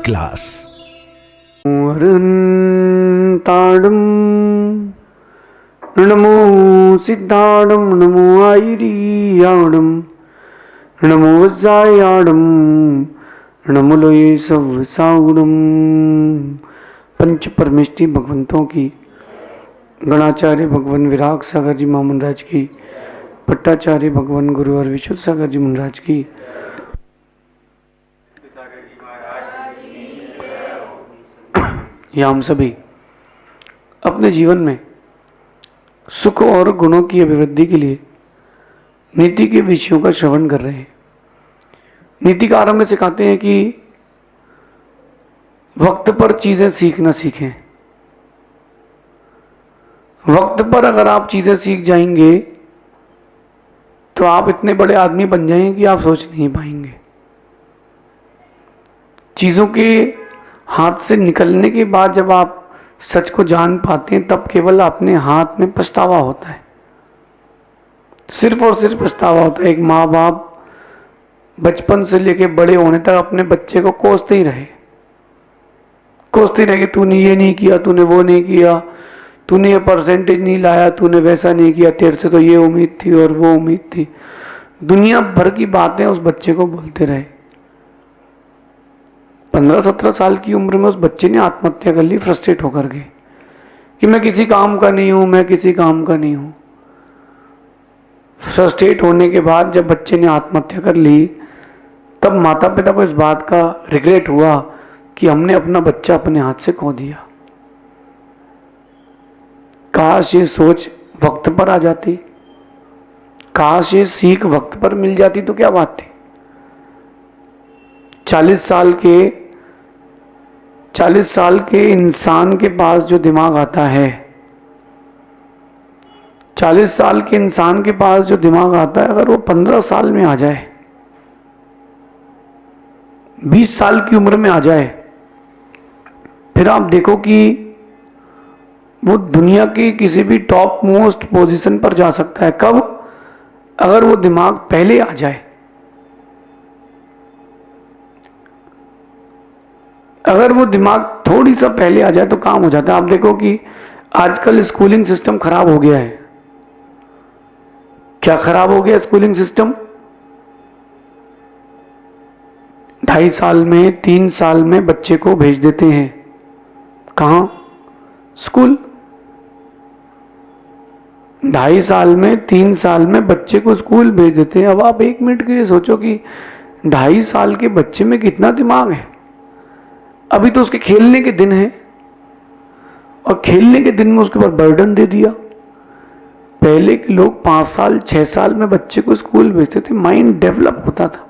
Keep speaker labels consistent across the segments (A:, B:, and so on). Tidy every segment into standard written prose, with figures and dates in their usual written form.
A: Class.
B: ताड़म नमो सिद्धाड़म नमो आयरियाड़म नमो वज्रायाड़म नमो लोये सवसाउड़म। पंच परमेष्टि भगवंतों की, गणाचार्य भगवान विराग सागर जी महामंडराज की, पट्टाचार्य भगवान गुरुवर विशुद्ध सागर जी महाराज की, या हम सभी अपने जीवन में सुख और गुणों की अभिवृद्धि के लिए नीति के विषयों का श्रवण कर रहे हैं। नीति का आरंभ में सिखाते हैं कि वक्त पर चीजें सीखना सीखें। वक्त पर अगर आप चीजें सीख जाएंगे तो आप इतने बड़े आदमी बन जाएंगे कि आप सोच नहीं पाएंगे। चीजों के हाथ से निकलने के बाद जब आप सच को जान पाते हैं तब केवल अपने हाथ में पछतावा होता है, सिर्फ और सिर्फ पछतावा होता है। एक माँ बाप बचपन से लेके बड़े होने तक अपने बच्चे को कोसते ही रहे कि तूने ये नहीं किया, तूने वो नहीं किया, तूने ये परसेंटेज नहीं लाया, तूने वैसा नहीं किया, तेरे से तो ये उम्मीद थी और वो उम्मीद थी। दुनिया भर की बातें उस बच्चे को बोलते रहे। 15-17 साल की उम्र में उस बच्चे ने आत्महत्या कर ली, फ्रस्ट्रेट होकर के कि मैं किसी काम का नहीं हूं, मैं किसी काम का नहीं हूं। फ्रस्ट्रेट होने के बाद जब बच्चे ने आत्महत्या कर ली तब माता पिता को इस बात का रिग्रेट हुआ कि हमने अपना बच्चा अपने हाथ से खो दिया। काश ये सोच वक्त पर आ जाती, काश ये सीख वक्त पर मिल जाती तो क्या बात थी। 40 साल के इंसान के पास जो दिमाग आता है, 40 साल के इंसान के पास जो दिमाग आता है, अगर वो 15 साल में आ जाए, 20 साल की उम्र में आ जाए, फिर आप देखो कि वो दुनिया की किसी भी टॉप मोस्ट पोजीशन पर जा सकता है। कब? अगर वो दिमाग पहले आ जाए। अगर वो दिमाग थोड़ी सा पहले आ जाए तो काम हो जाता है। आप देखो कि आजकल स्कूलिंग सिस्टम खराब हो गया है। क्या खराब हो गया स्कूलिंग सिस्टम? 2.5 साल में 3 साल में बच्चे को भेज देते हैं। कहां? स्कूल। 2.5 साल में 3 साल में बच्चे को स्कूल भेज देते हैं। अब आप 1 मिनट के लिए सोचो कि 2.5 साल के बच्चे में कितना दिमाग है। अभी तो उसके खेलने के दिन है और खेलने के दिन में उसके ऊपर बर्डन दे दिया। पहले के लोग 5 साल 6 साल में बच्चे को स्कूल भेजते थे, माइंड डेवलप होता था।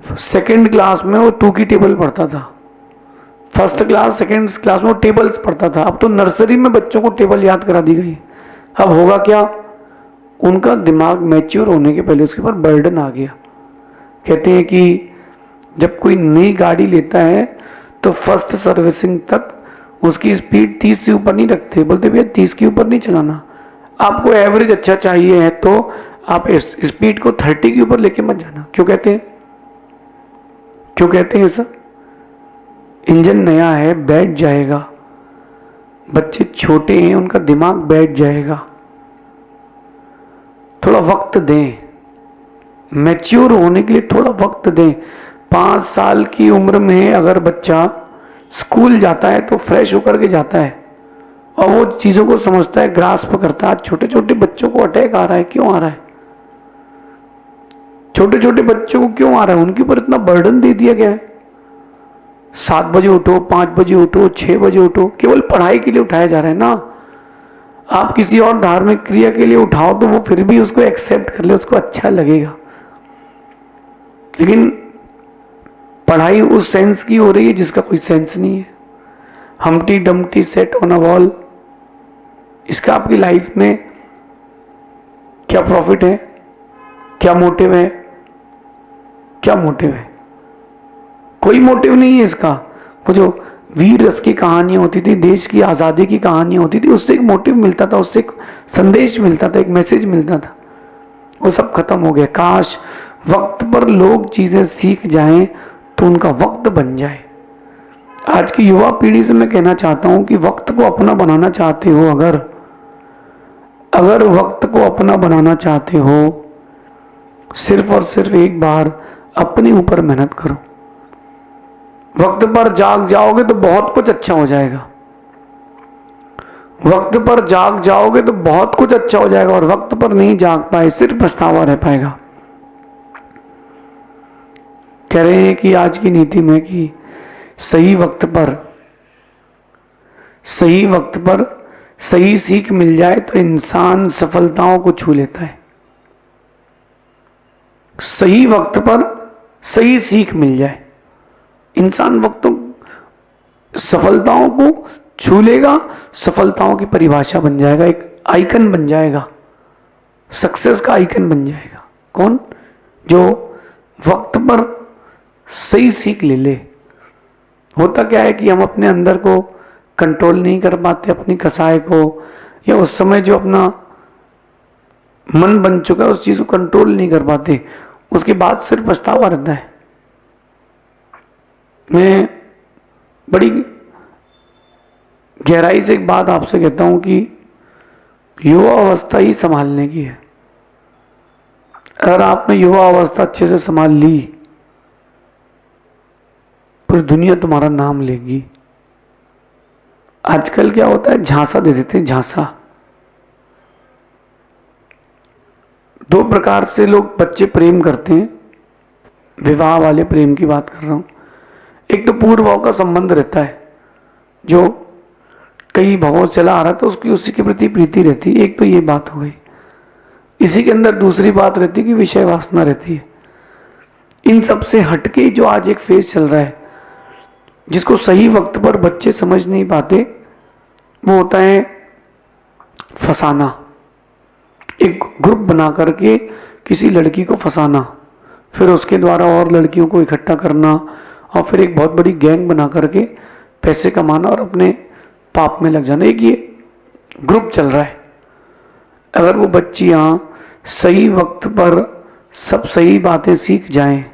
B: 2nd क्लास में वो 2 की टेबल पढ़ता था, 1st क्लास 2nd क्लास में वो टेबल्स पढ़ता था। अब तो नर्सरी में बच्चों को टेबल याद करा दी गई। अब होगा क्या? उनका दिमाग मैच्योर होने के पहले उसके ऊपर बर्डन आ गया। कहते हैं कि जब कोई नई गाड़ी लेता है तो फर्स्ट सर्विसिंग तक उसकी स्पीड 30 से ऊपर नहीं रखते, बोलते भैया 30 के ऊपर नहीं चलाना। आपको एवरेज अच्छा चाहिए है तो आप स्पीड को 30 के ऊपर लेके मत जाना। क्यों कहते हैं ऐसा? इंजन नया है, बैठ जाएगा। बच्चे छोटे हैं, उनका दिमाग बैठ जाएगा। थोड़ा वक्त दें, मैच्योर होने के लिए थोड़ा वक्त दें। 5 साल की उम्र में अगर बच्चा स्कूल जाता है तो फ्रेश होकर के जाता है और वो चीजों को समझता है, ग्रास्प करता है। छोटे छोटे बच्चों को अटैक आ रहा है, क्यों आ रहा है? छोटे छोटे बच्चों को क्यों आ रहा है? उनके ऊपर इतना बर्डन दे दिया गया है। 7 बजे उठो, 5 बजे उठो, 6 बजे उठो, केवल पढ़ाई के लिए उठाया जा रहा है ना। आप किसी और धार्मिक क्रिया के लिए उठाओ तो वो फिर भी उसको एक्सेप्ट कर ले, उसको अच्छा लगेगा। लेकिन पढ़ाई उस सेंस की हो रही है जिसका कोई सेंस नहीं है। हमटी Dumpty set on a wall, इसका आपकी लाइफ में क्या प्रॉफिट है? क्या मोटिव है? क्या मोटिव है? कोई मोटिव नहीं है इसका। वो जो वीर रस की कहानियां होती थी, देश की आजादी की कहानियां होती थी, उससे एक मोटिव मिलता था, उससे एक संदेश मिलता था, एक मैसेज मिलता था। वो सब खत्म हो गया। काश वक्त पर लोग चीजें सीख जाएं तो तो उनका वक्त बन जाए। आज की युवा पीढ़ी से मैं कहना चाहता हूं कि वक्त को अपना बनाना चाहते हो, अगर वक्त को अपना बनाना चाहते हो, सिर्फ और सिर्फ एक बार अपने ऊपर मेहनत करो। वक्त पर जाग जाओगे तो बहुत कुछ अच्छा हो जाएगा। वक्त पर जाग जाओगे तो बहुत कुछ अच्छा हो जाएगा, और वक्त पर नहीं जाग पाए सिर्फ पछतावा रह पाएगा। कह रहे हैं कि आज की नीति में कि सही वक्त पर सही सीख मिल जाए तो इंसान सफलताओं को छू लेता है। सही वक्त पर सही सीख मिल जाए, इंसान वक्तों सफलताओं को छू लेगा, सफलताओं की परिभाषा बन जाएगा, एक आइकन बन जाएगा, सक्सेस का आइकन बन जाएगा। कौन? जो वक्त पर सही सीख ले। होता क्या है कि हम अपने अंदर को कंट्रोल नहीं कर पाते, अपनी कसाई को, या उस समय जो अपना मन बन चुका है उस चीज को कंट्रोल नहीं कर पाते, उसके बाद सिर्फ पछतावा रहता है। मैं बड़ी गहराई से एक बात आपसे कहता हूं कि युवा अवस्था ही संभालने की है। अगर आपने युवा अवस्था अच्छे से संभाल ली, पूरी दुनिया तुम्हारा नाम लेगी। आजकल क्या होता है, झांसा दे देते हैं, झांसा। दो प्रकार से लोग बच्चे प्रेम करते हैं, विवाह वाले प्रेम की बात कर रहा हूं। एक तो पूर्व भाव का संबंध रहता है, जो कई भावों चला आ रहा था, उसकी उसी के प्रति प्रीति रहती है। एक तो ये बात हो गई। इसी के अंदर दूसरी बात रहती है कि विषय वासना रहती है। इन सब से हटके जो आज एक फेज चल रहा है, जिसको सही वक्त पर बच्चे समझ नहीं पाते, वो होता है फसाना। एक ग्रुप बना करके किसी लड़की को फंसाना, फिर उसके द्वारा और लड़कियों को इकट्ठा करना, और फिर एक बहुत बड़ी गैंग बना करके पैसे कमाना और अपने पाप में लग जाना। एक ये ग्रुप चल रहा है। अगर वो बच्चियां सही वक्त पर सब सही बातें सीख जाएं,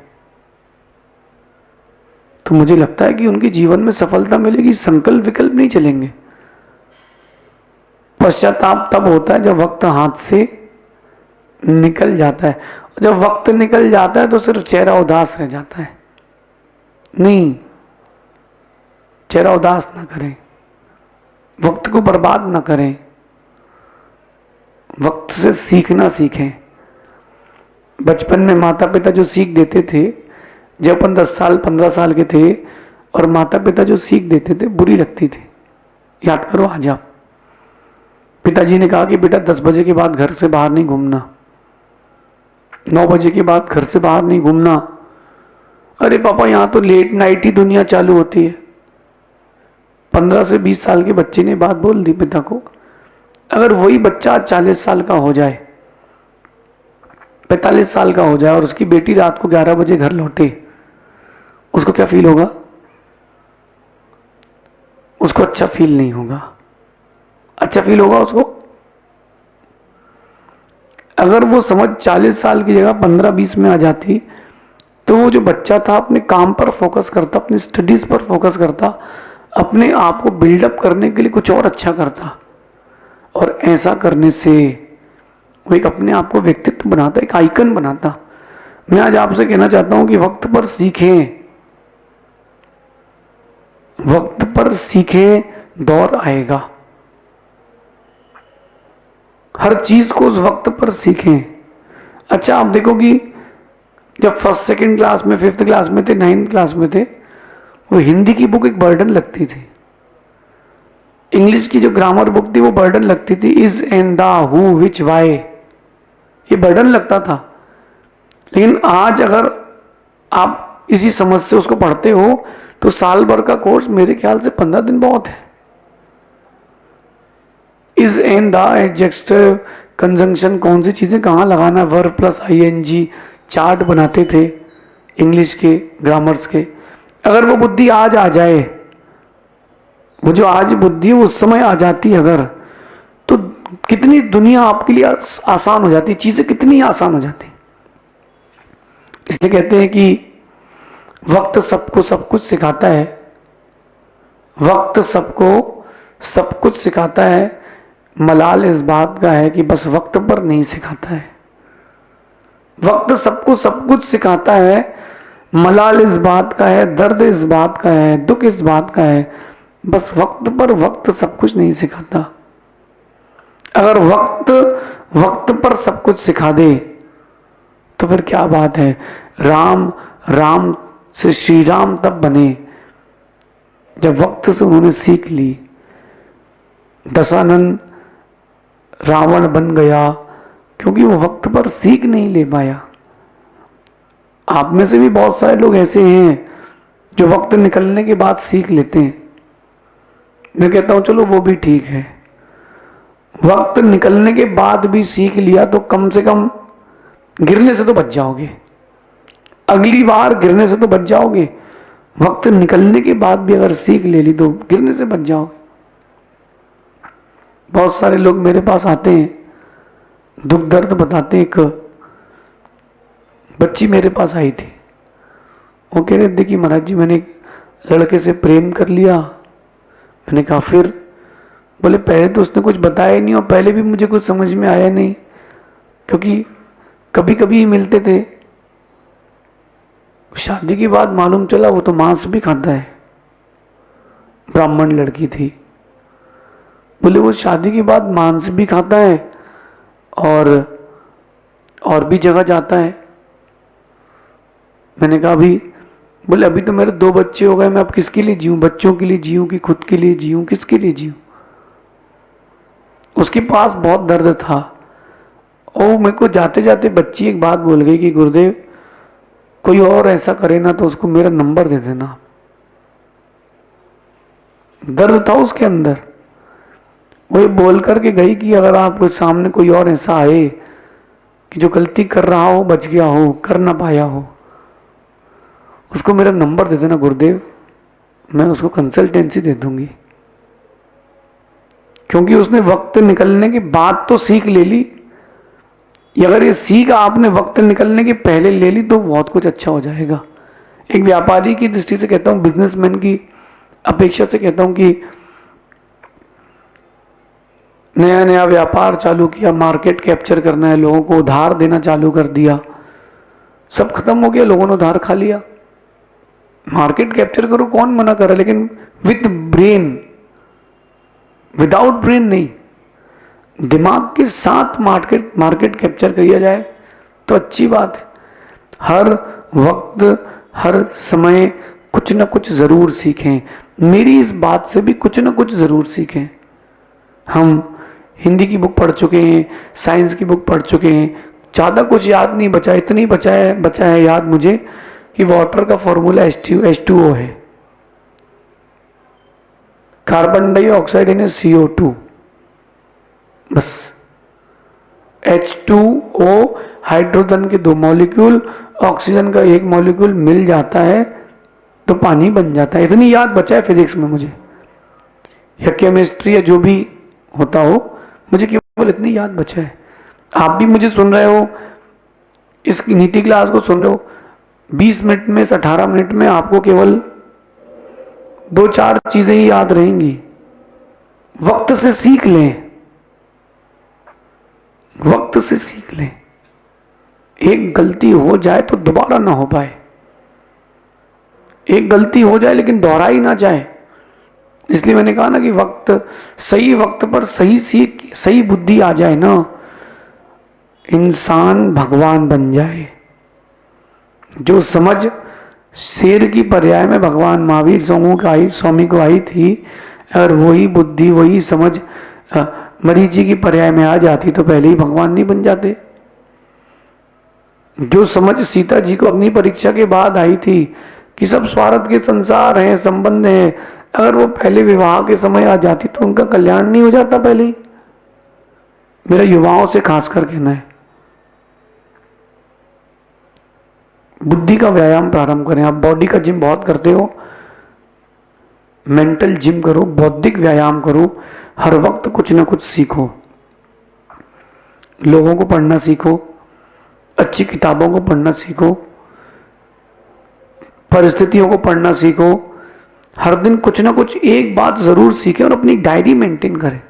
B: तो मुझे लगता है कि उनके जीवन में सफलता मिलेगी। संकल्प विकल्प नहीं चलेंगे। पश्चाताप तब होता है जब वक्त हाथ से निकल जाता है। जब वक्त निकल जाता है तो सिर्फ चेहरा उदास रह जाता है। नहीं, चेहरा उदास ना करें, वक्त को बर्बाद ना करें, वक्त से सीखना सीखें। बचपन में माता पिता जो सीख देते थे, जब अपन 10 साल 15 साल के थे, और माता पिता जो सीख देते थे बुरी लगती थी। याद करो आज आप, पिताजी ने कहा कि बेटा 10 बजे के बाद घर से बाहर नहीं घूमना, 9 बजे के बाद घर से बाहर नहीं घूमना। अरे पापा यहां तो लेट नाइट ही दुनिया चालू होती है। 15 से 20 साल के बच्चे ने बात बोल दी पिता को। अगर वही बच्चा 40 साल का हो जाए, 45 साल का हो जाए, और उसकी बेटी रात को 11 बजे घर लौटे, उसको क्या फील होगा? उसको अच्छा फील नहीं होगा। अच्छा फील होगा उसको अगर वो समझ 40 साल की जगह 15-20 में आ जाती, तो वो जो बच्चा था अपने काम पर फोकस करता, अपनी स्टडीज पर फोकस करता, अपने आप को बिल्डअप करने के लिए कुछ और अच्छा करता। और ऐसा करने से वो एक अपने आप को व्यक्तित्व बनाता, एक आइकन बनाता। मैं आज आपसे कहना चाहता हूं कि वक्त पर सीखें, वक्त पर सीखें, दौर आएगा। हर चीज को उस वक्त पर सीखें। अच्छा आप देखो कि जब फर्स्ट सेकंड क्लास में, 5th क्लास में थे, 9th क्लास में थे, वो हिंदी की बुक एक बर्डन लगती थी। इंग्लिश की जो ग्रामर बुक थी वो बर्डन लगती थी। Is and the, who, which, why, ये बर्डन लगता था। लेकिन आज अगर आप इसी समझ से उसको पढ़ते हो तो साल भर का कोर्स मेरे ख्याल से 15 दिन बहुत है। Is and the, adjective, conjunction, कौन सी चीजें कहाँ लगाना, वर्ब प्लस आईएनजी, चार्ट बनाते थे इंग्लिश के, ग्रामर्स के। अगर वो बुद्धि आज आ जाए, वो जो आज बुद्धि उस समय आ जाती अगर, तो कितनी दुनिया आपके लिए आसान हो जाती, चीजें कितनी आसान हो जाती। इसलिए कहते हैं कि वक्त सबको सब कुछ सिखाता है, वक्त सबको सब कुछ सिखाता है। मलाल इस बात का है कि बस वक्त पर नहीं सिखाता है। वक्त सबको सब कुछ सिखाता है, मलाल इस बात का है, दर्द इस बात का है, दुख इस बात का है, बस वक्त पर वक्त सब कुछ नहीं सिखाता। अगर वक्त वक्त पर सब कुछ सिखा दे तो फिर क्या बात है। राम राम से श्री राम तब बने जब वक्त से उन्होंने सीख ली। दशानन रावण बन गया क्योंकि वो वक्त पर सीख नहीं ले पाया। आप में से भी बहुत सारे लोग ऐसे हैं जो वक्त निकलने के बाद सीख लेते हैं। मैं कहता हूं चलो वो भी ठीक है, वक्त निकलने के बाद भी सीख लिया तो कम से कम गिरने से तो बच जाओगे, अगली बार गिरने से तो बच जाओगे। वक्त निकलने के बाद भी अगर सीख ले ली तो गिरने से बच जाओगे। बहुत सारे लोग मेरे पास आते हैं, दुख दर्द बताते हैं। एक बच्ची मेरे पास आई थी, वो कह रहे देखिए महाराज जी मैंने एक लड़के से प्रेम कर लिया। मैंने कहा फिर? बोले पहले तो उसने कुछ बताया ही नहीं और पहले भी मुझे कुछ समझ में आया नहीं, क्योंकि कभी कभी ही मिलते थे। शादी के बाद मालूम चला वो तो मांस भी खाता है। ब्राह्मण लड़की थी। बोले वो शादी के बाद मांस भी खाता है और भी जगह जाता है। मैंने कहा अभी? बोले अभी तो मेरे 2 बच्चे हो गए, मैं अब किसके लिए जीऊं? बच्चों के लिए जीऊं कि खुद के लिए जीऊं? किसके लिए जीऊं? उसके पास बहुत दर्द था और मेरे को जाते जाते बच्ची एक बात बोल गई कि गुरुदेव कोई और ऐसा करे ना तो उसको मेरा नंबर दे देना। दर्द था उसके अंदर। वो ये बोल करके गई कि अगर आपके सामने कोई और ऐसा आए कि जो गलती कर रहा हो, बच गया हो, कर ना पाया हो, उसको मेरा नंबर दे देना गुरुदेव, मैं उसको कंसल्टेंसी दे दूंगी। क्योंकि उसने वक्त निकलने के बाद तो सीख ले ली। अगर ये सीख आपने वक्त निकलने के पहले ले ली तो बहुत कुछ अच्छा हो जाएगा। एक व्यापारी की दृष्टि से कहता हूं, बिजनेसमैन की अपेक्षा से कहता हूं कि नया नया व्यापार चालू किया, मार्केट कैप्चर करना है, लोगों को उधार देना चालू कर दिया, सब खत्म हो गया, लोगों ने उधार खा लिया। मार्केट कैप्चर करो, कौन मना कर रहा है, लेकिन विथ ब्रेन, विदाउट ब्रेन नहीं, दिमाग के साथ मार्केट कैप्चर किया जाए तो अच्छी बात है। हर वक्त हर समय कुछ ना कुछ जरूर सीखें। मेरी इस बात से भी कुछ ना कुछ जरूर सीखें। हम हिंदी की बुक पढ़ चुके हैं, साइंस की बुक पढ़ चुके हैं, ज़्यादा कुछ याद नहीं बचा। इतनी बचा है याद मुझे कि वाटर का फॉर्मूला H2O है, कार्बन डाइऑक्साइड यानी CO2, बस। H2O हाइड्रोजन के 2 मॉलिक्यूल, ऑक्सीजन का 1 मॉलिक्यूल मिल जाता है तो पानी बन जाता है। इतनी याद बचा है फिजिक्स में मुझे, या केमिस्ट्री या जो भी होता हो, मुझे केवल इतनी याद बचा है। आप भी मुझे सुन रहे हो, इस नीति क्लास को सुन रहे हो, 20 मिनट में से 18 मिनट में आपको केवल 2-4 चीजें ही याद रहेंगी। वक्त से सीख लें, वक्त से सीख लें। एक गलती हो जाए तो दोबारा ना हो पाए। एक गलती हो जाए लेकिन दोहराई ना जाए। इसलिए मैंने कहा ना कि सही वक्त पर सही सीख, सही बुद्धि आ जाए ना, इंसान भगवान बन जाए। जो समझ शेर की पर्याय में भगवान महावीर स्वामी को आई थी, अगर वही बुद्धि वही समझ मरीची की पर्याय में आ जाती तो पहले ही भगवान नहीं बन जाते। जो समझ सीता जी को अपनी परीक्षा के बाद आई थी कि सब स्वार्थ के संसार हैं, संबंध हैं, अगर वो पहले विवाह के समय आ जाती तो उनका कल्याण नहीं हो जाता पहले ही। मेरा युवाओं से खासकर कहना है, बुद्धि का व्यायाम प्रारंभ करें। आप बॉडी का जिम बहुत करते हो, मेंटल जिम करो, बौद्धिक व्यायाम करो। हर वक्त कुछ ना कुछ सीखो, लोगों को पढ़ना सीखो, अच्छी किताबों को पढ़ना सीखो, परिस्थितियों को पढ़ना सीखो, हर दिन कुछ ना कुछ एक बात ज़रूर सीखें और अपनी डायरी मेंटेन करें।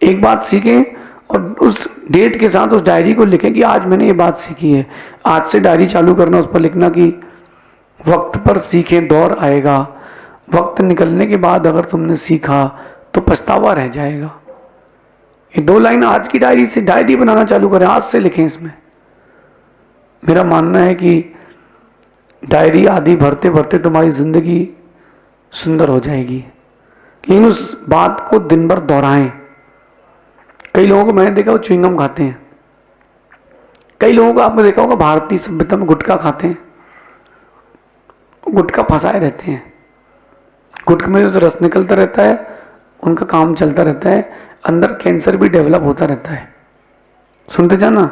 B: एक बात सीखें और उस डेट के साथ उस डायरी को लिखें कि आज मैंने ये बात सीखी है। आज से डायरी चालू करना, उस पर लिखना कि वक्त पर सीखें दौर आएगा, वक्त निकलने के बाद अगर तुमने सीखा तो पछतावा रह जाएगा। ये 2 लाइन आज की डायरी से डायरी बनाना चालू करें, आज से लिखें इसमें। मेरा मानना है कि डायरी आदि भरते भरते तुम्हारी जिंदगी सुंदर हो जाएगी, लेकिन उस बात को दिन भर दोहराएं। कई लोगों को मैंने देखा वो च्युइंगम खाते हैं, कई लोगों को आपने देखा होगा भारतीय सभ्यता में गुटखा खाते हैं, गुटखा फंसाए रहते हैं। गुटखे में जो रस निकलता रहता है उनका काम चलता रहता है, अंदर कैंसर भी डेवलप होता रहता है। सुनते जाना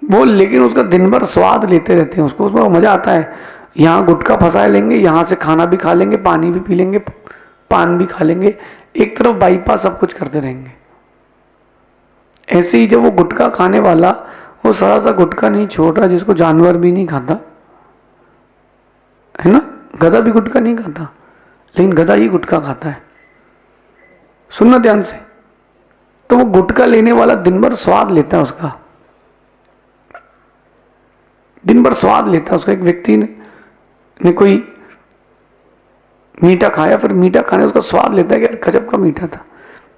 B: वो, लेकिन उसका दिन भर स्वाद लेते रहते हैं, उसको उसमें मजा आता है। यहाँ गुटखा फंसाए लेंगे, यहाँ से खाना भी खा लेंगे, पानी भी पी लेंगे, पान भी खा लेंगे, एक तरफ बाईपास सब कुछ करते रहेंगे। ऐसे ही जब वो गुटखा खाने वाला वो सारा सा गुटखा नहीं छोड़ रहा, जिसको जानवर भी नहीं खाता है ना, गधा भी गुटखा नहीं खाता, लेकिन गधा ही गुटखा खाता है। सुनना ध्यान से, तो वो गुटखा लेने वाला दिन भर स्वाद लेता है, उसका दिन भर स्वाद लेता है उसका। एक व्यक्ति ने कोई मीठा खाया, फिर मीठा खाने उसका स्वाद लेता है कि यार गजब का मीठा था।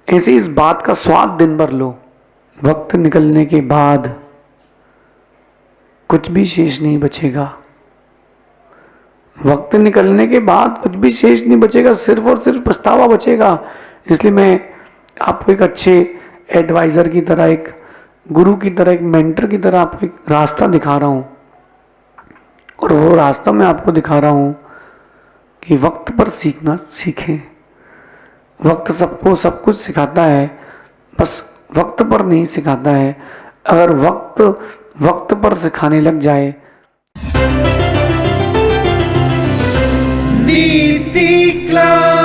B: ऐसे इस बात का स्वाद दिन भर लो, वक्त निकलने के बाद कुछ भी शेष नहीं बचेगा। वक्त निकलने के बाद कुछ भी शेष नहीं बचेगा, सिर्फ और सिर्फ पछतावा बचेगा। इसलिए मैं आपको एक अच्छे एडवाइजर की तरह, एक गुरु की तरह, एक मेंटर की तरह आपको एक रास्ता दिखा रहा हूं, और वो रास्ता मैं आपको दिखा रहा हूं कि वक्त पर सीखना सीखें। वक्त सबको सब कुछ सिखाता है, बस वक्त पर नहीं सिखाता है। अगर वक्त पर सिखाने लग जाए।
A: नीति क्लास।